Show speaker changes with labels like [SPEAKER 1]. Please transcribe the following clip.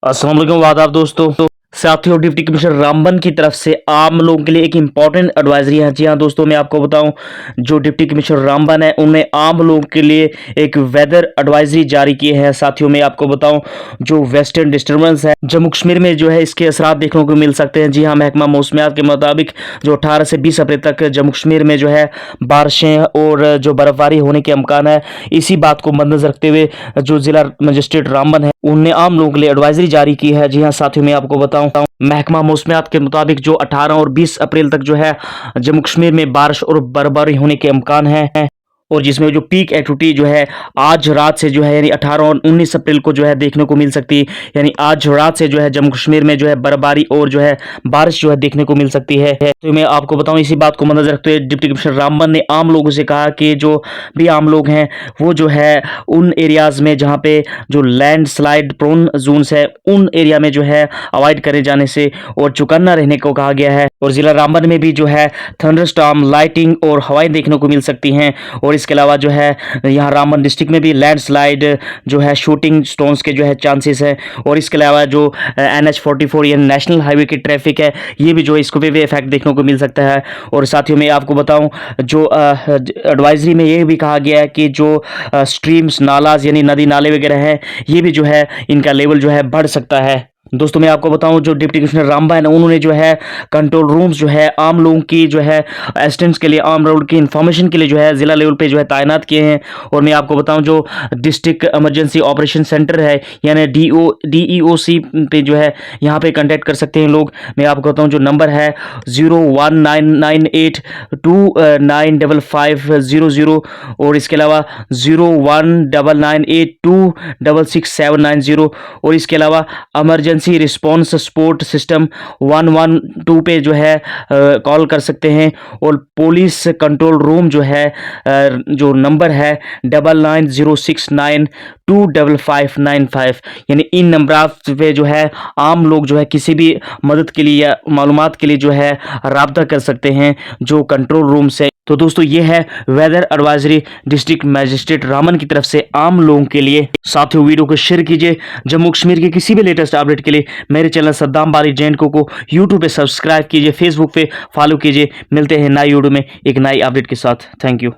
[SPEAKER 1] अस्सलाम वालेकुम वादाब दोस्तों। साथियों, डिप्टी कमिश्नर रामबन की तरफ से आम लोगों के लिए एक इंपॉर्टेंट एडवाइजरी है। जी हाँ दोस्तों, मैं आपको बताऊं, जो डिप्टी कमिश्नर रामबन है उन्होंने आम लोगों के लिए एक वेदर एडवाइजरी जारी की है। साथियों, मैं आपको बताऊं, जो वेस्टर्न डिस्टर्बेंस है जम्मू कश्मीर में जो है इसके असरात देखने को मिल सकते हैं। जी हाँ, महकमा मौसमियात के मुताबिक जो 18 से 20 अप्रैल तक जम्मू कश्मीर में जो है बारिशें और जो बर्फबारी होने के अमकान है। इसी बात को मद्देनजर रखते हुए जो जिला मजिस्ट्रेट रामबन है उनने आम लोगों के लिए एडवाइजरी जारी की है। जी हाँ साथियों, मैं आपको बताऊं, महकमा मौसमियात के मुताबिक जो 18 और 20 अप्रैल तक जो है जम्मू कश्मीर में बारिश और बर्फबारी होने के अमकान हैं, और जिसमें जो पीक एक्टिविटी जो है आज रात से जो है यानी 18 और 19 अप्रैल को जो है देखने को मिल सकती है। यानी आज रात से जो है जम्मू कश्मीर में जो है बर्फबारी और जो है बारिश जो है देखने को मिल सकती है। तो मैं आपको बताऊं, इसी बात को मद्देनजर रखते हुए डिप्टी कमिश्नर रामबन ने आम लोगों से कहा कि जो भी आम लोग हैं वो जो है उन एरियाज में जहाँ पे जो लैंड स्लाइड प्रोन जोन्स है उन एरिया में जो है अवॉइड करे जाने से और चौकन्ना रहने को कहा गया है। और जिला रामबन में भी जो है थंडरस्टॉर्म, लाइटिंग और हवाएं देखने को मिल सकती हैं। और इसके अलावा जो है यहाँ रामबन डिस्ट्रिक्ट में भी लैंडस्लाइड जो है शूटिंग स्टोन्स के जो है चांसेस है। और इसके अलावा जो NH44 या नेशनल हाईवे की ट्रैफिक है ये भी जो है इसको भी इफेक्ट देखने को मिल सकता है। और साथियों, मैं आपको बताऊं, जो एडवाइजरी में ये भी कहा गया है कि जो स्ट्रीम्स, नालाज यानी नदी नाले वगैरह हैं ये भी जो है इनका लेवल जो है बढ़ सकता है। दोस्तों, मैं आपको बताऊं, जो डिप्टी कमिश्नर रामबन है उन्होंने जो है कंट्रोल रूम्स जो है आम लोगों की जो है असिस्टेंस के लिए, आम लोगों की इंफॉर्मेशन के लिए जो है जिला लेवल पे जो है तैनात किए हैं। और मैं आपको बताऊं, जो डिस्ट्रिक्ट इमरजेंसी ऑपरेशन सेंटर है यानी DEOC पे जो है यहाँ पे कांटेक्ट कर सकते हैं लोग। मैं आपको बताऊं, जो नंबर है 019982955500 और इसके अलावा 019982666790 और इसके अलावा इमरजेंसी रिस्पांस सपोर्ट सिस्टम 112 पे जो है कॉल कर सकते हैं। और पुलिस कंट्रोल रूम जो है जो नंबर है 9906925595 यानी इन नंबर पे जो है आम लोग जो है किसी भी मदद के लिए या मालूमात के लिए जो है राब्ता कर सकते हैं जो कंट्रोल रूम से। तो दोस्तों, ये है weather advisory district magistrate Raman की तरफ से आम लोगों के लिए। साथियों, वीडियो को शेयर कीजिए। जम्मू कश्मीर के किसी भी लेटेस्ट अपडेट के लिए मेरे चैनल सद्दाम बारी JNK को यूट्यूब पे सब्सक्राइब कीजिए, फेसबुक पे फॉलो कीजिए। मिलते हैं नई वीडियो में एक नई अपडेट के साथ। Thank you.